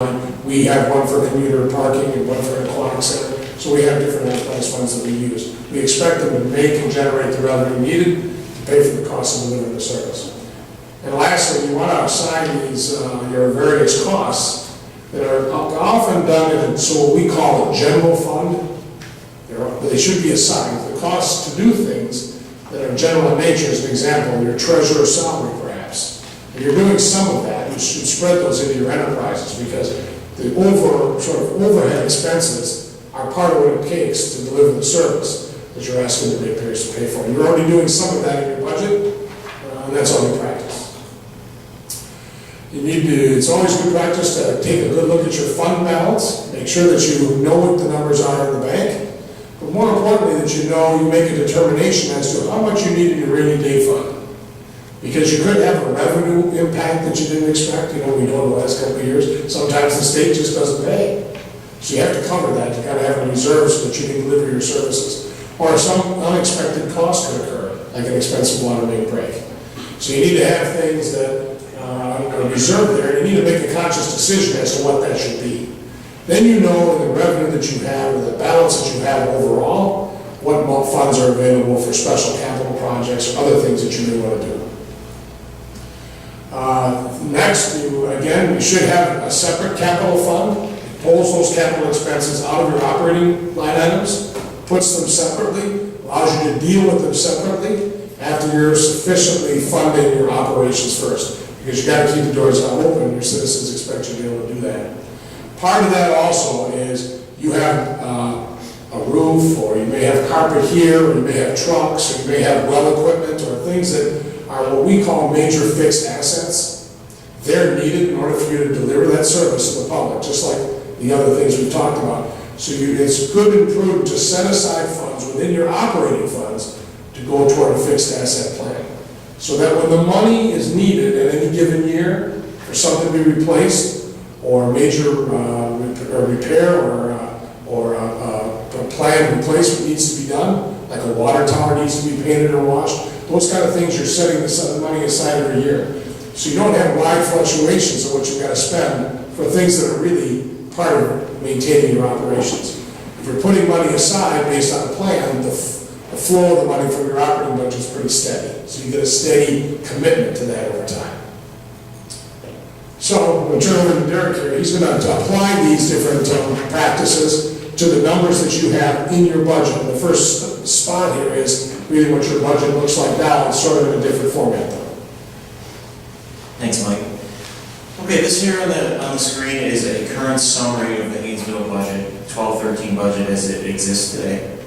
We have one for commuter parking and one for an aquatic center. So we have different enterprise funds that we use. We expect them to make and generate the revenue needed to pay for the cost of delivering the service. And lastly, you want to assign these your various costs that are often done in so what we call a general fund. They should be assigned. The costs to do things that are general in nature, as an example, your treasurer's salary perhaps. If you're doing some of that, you should spread those into your enterprises because the overhead expenses are part of what it takes to deliver the service that you're asking the ratepayers to pay for. You're already doing some of that in your budget, and that's all good practice. It's always good practice to take a good look at your fund balance, make sure that you know what the numbers are in the bank, but more importantly that you make a determination as to how much you need in your rainy day fund. Because you could have a revenue impact that you didn't expect, we know in the last couple of years, sometimes the state just doesn't pay. So you have to cover that, you gotta have a reserve so that you can deliver your services. Or some unexpected cost could occur, like an expensive water main break. So you need to have things that are reserved there, and you need to make a conscious decision as to what that should be. Then you know the revenue that you have, or the balance that you have overall, what funds are available for special capital projects or other things that you may want to do. Next, you should have a separate capital fund. It pulls those capital expenses out of your operating line items, puts them separately, allows you to deal with them separately after you're sufficiently funding your operations first. Because you got to keep the doors open, your citizens expect you to be able to do that. Part of that also is you have a roof, or you may have carpet here, or you may have trucks, or you may have well equipment, or things that are what we call major fixed assets. They're needed in order for you to deliver that service to the public, just like the other things we've talked about. So it's good and prudent to set aside funds within your operating funds to go toward a fixed asset plan. So that when the money is needed at any given year for something to be replaced, or major repair, or a planned replacement needs to be done, like a water tower needs to be painted or washed, those kind of things you're setting the money aside every year. So you don't have wide fluctuations of what you've got to spend for things that are really part of maintaining your operations. If you're putting money aside based on a plan, the flow of the money from your operating budget is pretty steady. So you get a steady commitment to that over time. So I'm going to turn over to Derek here. He's going to apply these different practices to the numbers that you have in your budget. And the first spot here is really what your budget looks like now. It's sort of in a different format though. Thanks, Mike. Okay, this here on the screen is a current summary of the Hainesville budget, 12-13 budget as it exists today.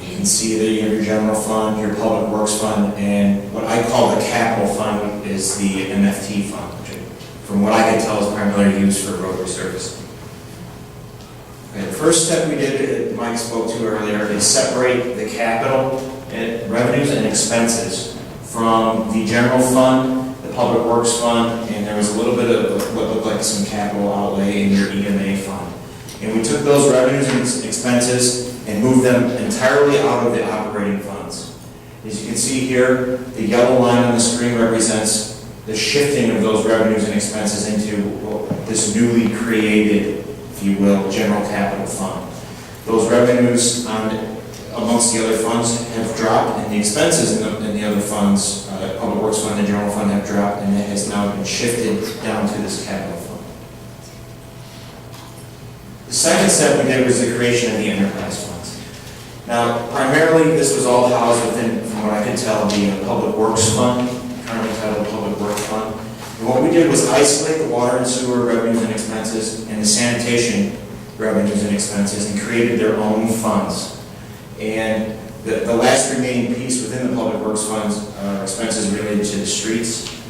You can see that you have your general fund, your public works fund, and what I call the capital fund is the MFT fund, which from what I can tell is primarily used for road resurfacing. Okay, the first step we did, that Mike spoke to earlier, is separate the capital and revenues and expenses from the general fund, the public works fund, and there was a little bit of what looked like some capital outlay in your EMA fund. And we took those revenues and expenses and moved them entirely out of the operating funds. As you can see here, the yellow line on the screen represents the shifting of those revenues and expenses into this newly created, if you will, general capital fund. Those revenues amongst the other funds have dropped, and the expenses in the other funds, public works fund and general fund, have dropped, and it has now been shifted down to this capital fund. The second step we did was the creation of the enterprise funds. Now, primarily, this was all housed within, from what I could tell, the public works fund, currently titled public works fund. And what we did was isolate the water and sewer revenues and expenses and the sanitation revenues and expenses and created their own funds. And the last remaining piece within the public works funds are expenses related to the streets,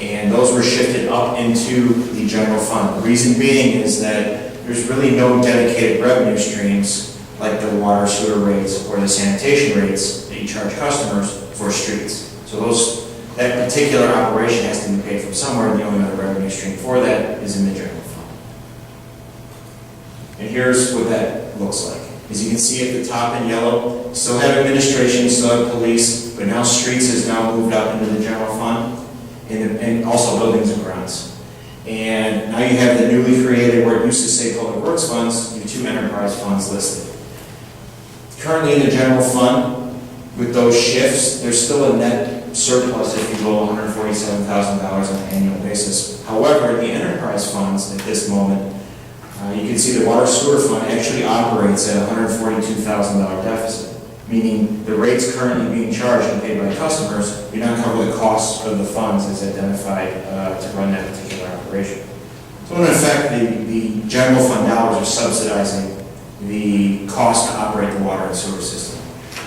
and those were shifted up into the general fund. The reason being is that there's really no dedicated revenue streams like the water sewer rates or the sanitation rates that you charge customers for streets. So that particular operation has to be paid from somewhere, and the only other revenue stream for that is in the general fund. And here's what that looks like. As you can see at the top in yellow, still have administration, still have police, but now streets has now moved up into the general fund, and also buildings and grounds. And now you have the newly created, where it used to say Public Works funds, your two enterprise funds listed. Currently in the general fund, with those shifts, there's still a net surplus, if you will, $147,000 on an annual basis. However, the enterprise funds at this moment, you can see the water sewer fund actually operates at a $142,000 deficit, meaning the rates currently being charged and paid by customers do not cover the costs of the funds as identified to run that particular operation. So in effect, the general fund dollars are subsidizing the cost to operate the water and sewer system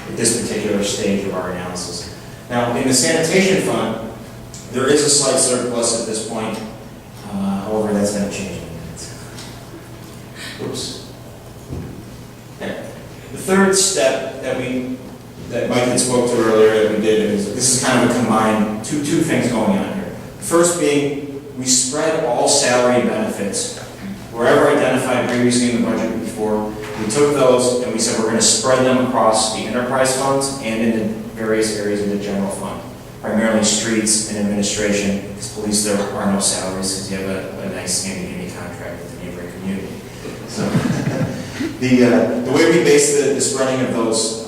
at this particular stage of our analysis. Now, in the sanitation fund, there is a slight surplus at this point. However, that's going to change in a minute. Oops. Okay. The third step that Mike had spoke to earlier that we did is, this is kind of a combined, two things going on here. The first being, we spread all salary and benefits, wherever identified previously in the budget before, we took those and we said we're going to spread them across the enterprise funds and into various areas of the general fund, primarily streets and administration, because police, there are no salaries because you have a nice handy contract with the neighboring community. So the way we base the spreading of those,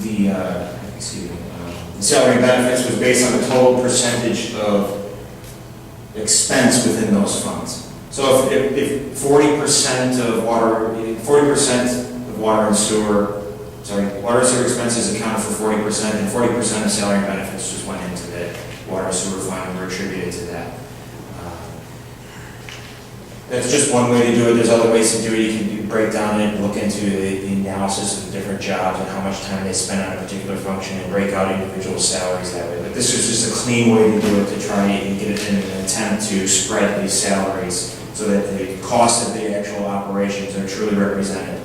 the salary and benefits was based on the total percentage of expense within those funds. So if 40% of water and sewer expenses accounted for 40%, and 40% of salary and benefits just went into the water and sewer fund and were attributed to that. That's just one way to do it. There's other ways to do it. You can break down and look into the analysis of the different jobs and how much time they spend on a particular function and break out individual salaries that way. But this is just a clean way to do it, to try and get it in an attempt to spread these salaries so that the cost of the actual operations are truly represented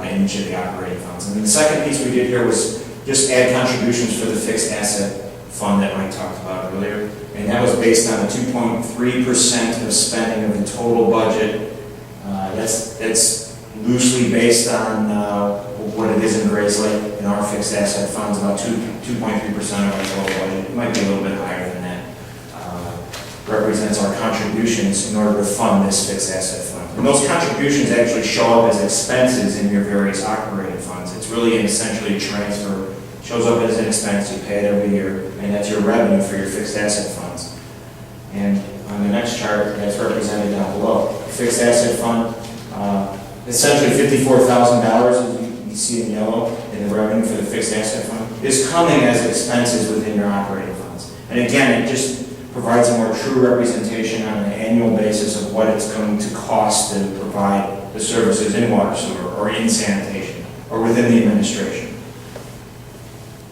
in each of the operating funds. And then the second piece we did here was just add contributions for the fixed asset fund that Mike talked about earlier. And that was based on a 2.3% of spending of the total budget. That's loosely based on what it is in Grays Lake. In our fixed asset funds, about 2.3% of our total budget. It might be a little bit higher than that. Represents our contributions in order to fund this fixed asset fund. And those contributions actually show up as expenses in your various operating funds. It's really essentially a transfer. It shows up as an expense, you pay it every year, and that's your revenue for your fixed asset funds. And on the next chart, that's represented down below. The fixed asset fund, essentially $54,000, as you see in yellow, in the revenue for the fixed asset fund, is coming as expenses within your operating funds. And again, it just provides a more true representation on an annual basis of what it's going to cost to provide the services in water sewer or in sanitation or within the administration.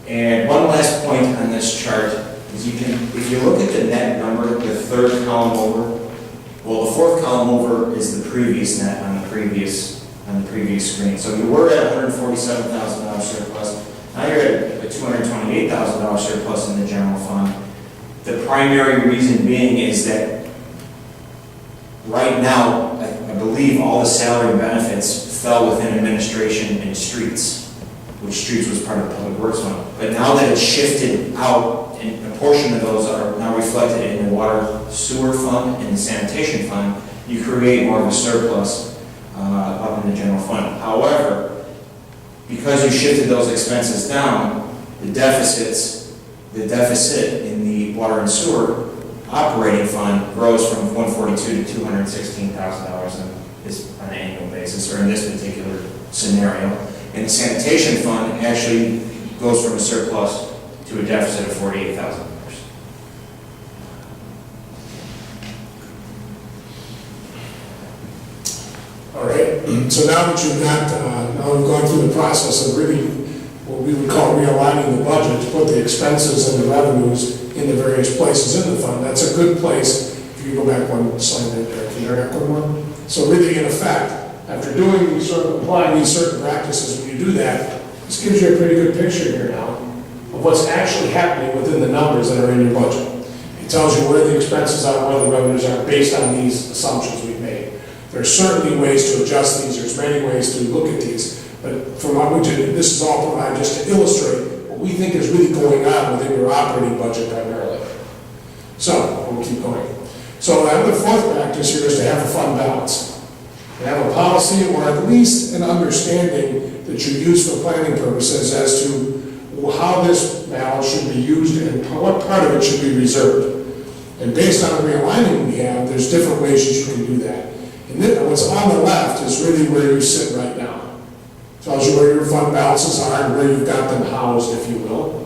And one last point on this chart is if you look at the net number, the third column over, well, the fourth column over is the previous net on the previous screen. So you were at $147,000 surplus. Now you're at a $228,000 surplus in the general fund. The primary reason being is that right now, I believe all the salary and benefits fell within administration and streets, which streets was part of the Public Works fund. But now that it's shifted out, and a portion of those are now reflected in the water sewer fund and the sanitation fund, you create more of a surplus up in the general fund. However, because you shifted those expenses down, the deficit in the water and sewer operating fund grows from $142,000 to $216,000 on an annual basis, or in this particular scenario. And the sanitation fund actually goes from a surplus to a deficit of $48,000. All right, so now that you've got, now we've gone through the process of really what we would call realigning the budget to put the expenses and the revenues in the various places in the fund. That's a good place. If you go back one slide there, can you go back one more? So really, in effect, after doing these sort of applying these certain practices, when you do that, this gives you a pretty good picture here now of what's actually happening within the numbers that are in your budget. It tells you where the expenses are, where the revenues are, based on these assumptions we've made. There are certainly ways to adjust these. There's many ways to look at these. But from what we do, this is all provided just to illustrate what we think is really going on within your operating budget primarily. So, we'll keep going. So the fourth practice here is to have a fund balance. And have a policy or at least an understanding that you use for planning purposes as to how this balance should be used and what part of it should be reserved. And based on the realignment we have, there's different ways that you can do that. And then what's on the left is really where you sit right now. Tells you where your fund balances are and where you've got them housed, if you will,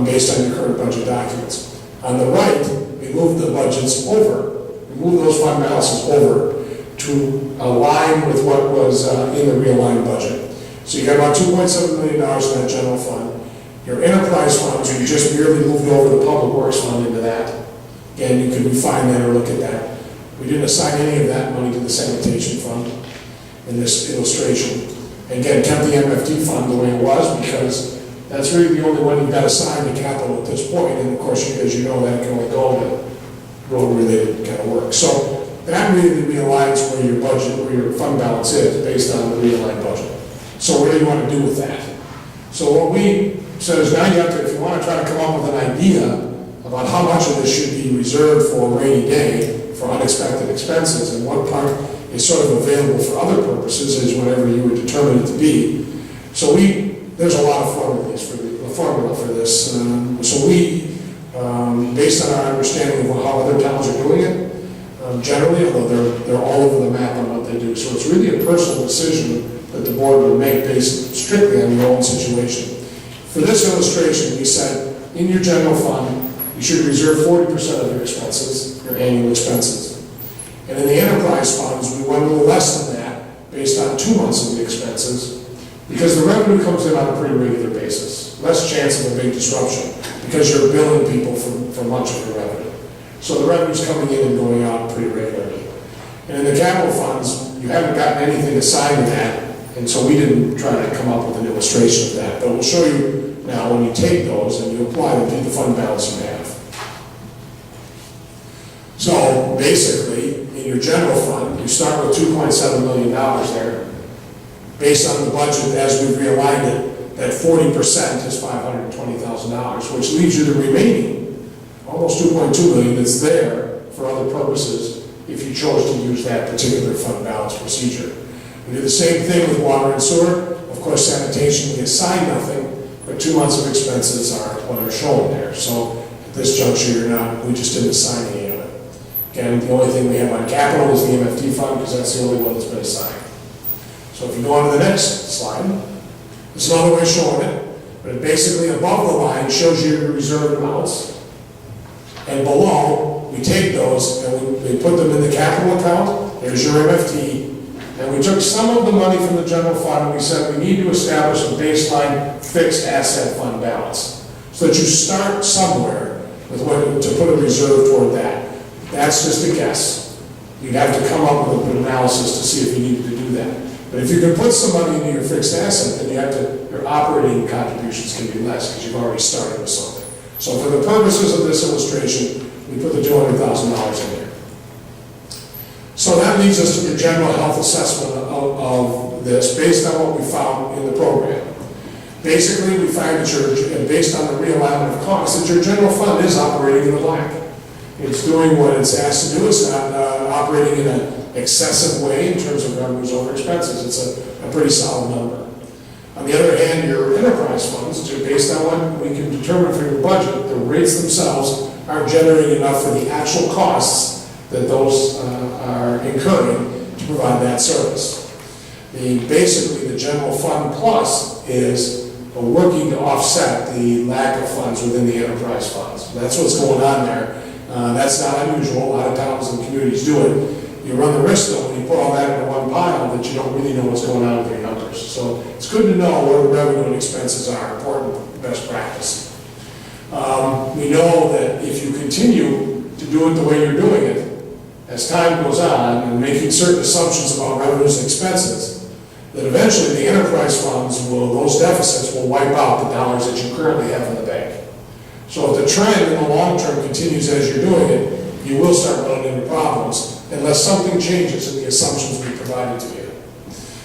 based on your current budget documents. On the right, we move the budgets over, we move those fund balances over to align with what was in the realigned budget. So you got about $2.7 million in that general fund. Your enterprise funds, we just merely moved over the public works fund into that. Again, you can refine that or look at that. We didn't assign any of that money to the sanitation fund in this illustration. And again, kept the MFT fund the way it was because that's really the only one you've got assigned to capital at this point. And of course, as you know, that can only go to road-related kind of work. So that really realigns where your budget, where your fund balance is based on the realigned budget. So what do you want to do with that? So what we said is now you have to, if you want to try to come up with an idea about how much of this should be reserved for a rainy day, for unexpected expenses, and what part is sort of available for other purposes is whatever you would determine it to be. So there's a lot of formula for this. So we, based on our understanding of how other towns are doing it, generally, although they're all over the map on what they do. So it's really a personal decision that the board would make based strictly on your own situation. For this illustration, we said, in your general fund, you should reserve 40% of your expenses, your annual expenses. And in the enterprise funds, we went a little less than that, based on 2 months of the expenses, because the revenue comes in on a pretty regular basis. Less chance of a big disruption, because you're billing people for much of your revenue. So the revenue's coming in and going out pretty regularly. And in the capital funds, you haven't gotten anything assigned to that, and so we didn't try to come up with an illustration of that. But we'll show you now when you take those and you apply them to the fund balance you have. So basically, in your general fund, you start with $2.7 million there. Based on the budget as we've realigned it, that 40% is $520,000, which leaves you the remaining, almost $2.2 million that's there for other purposes if you chose to use that particular fund balance procedure. We do the same thing with water and sewer. Of course, sanitation, we assign nothing, but 2 months of expenses are what are shown there. So at this juncture, we just didn't assign any of it. Again, the only thing we have on capital is the MFT fund because that's the only one that's been assigned. So if you go on to the next slide, this is another way of showing it, but it basically above the line shows you your reserve amounts, and below, we take those and we put them in the capital account. There's your MFT, and we took some of the money from the general fund and we said we need to establish a baseline fixed asset fund balance so that you start somewhere with what to put a reserve toward that. That's just a guess. You'd have to come up with an analysis to see if you needed to do that. But if you can put some money into your fixed asset, then your operating contributions can be less because you've already started with something. So for the purposes of this illustration, we put the $200,000 in there. So that leads us to the general health assessment of this based on what we found in the program. Basically, we find that based on the realignment of costs, that your general fund is operating in the black. It's doing what it's asked to do. It's not operating in an excessive way in terms of revenues over expenses. It's a pretty solid number. On the other hand, your enterprise funds, based on what we can determine for your budget, the rates themselves aren't generating enough for the actual costs that those are incurring to provide that service. Basically, the general fund plus is working to offset the lack of funds within the enterprise funds. That's what's going on there. That's not unusual. A lot of towns and communities do it. You run the risk, though, when you put all that into one pile, that you don't really know what's going on with your numbers. So it's good to know where the revenue and expenses are, important best practice. We know that if you continue to do it the way you're doing it, as time goes on, and making certain assumptions about revenues and expenses, that eventually the enterprise funds those deficits will wipe out the dollars that you currently have in the bank. So if the trend in the long term continues as you're doing it, you will start running into problems unless something changes in the assumptions we provided to you.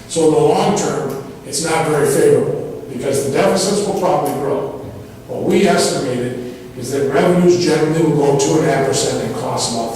So in the long term, it's not very favorable because the deficits will probably grow. What we estimated is that revenues generally will grow 2.5% and costs about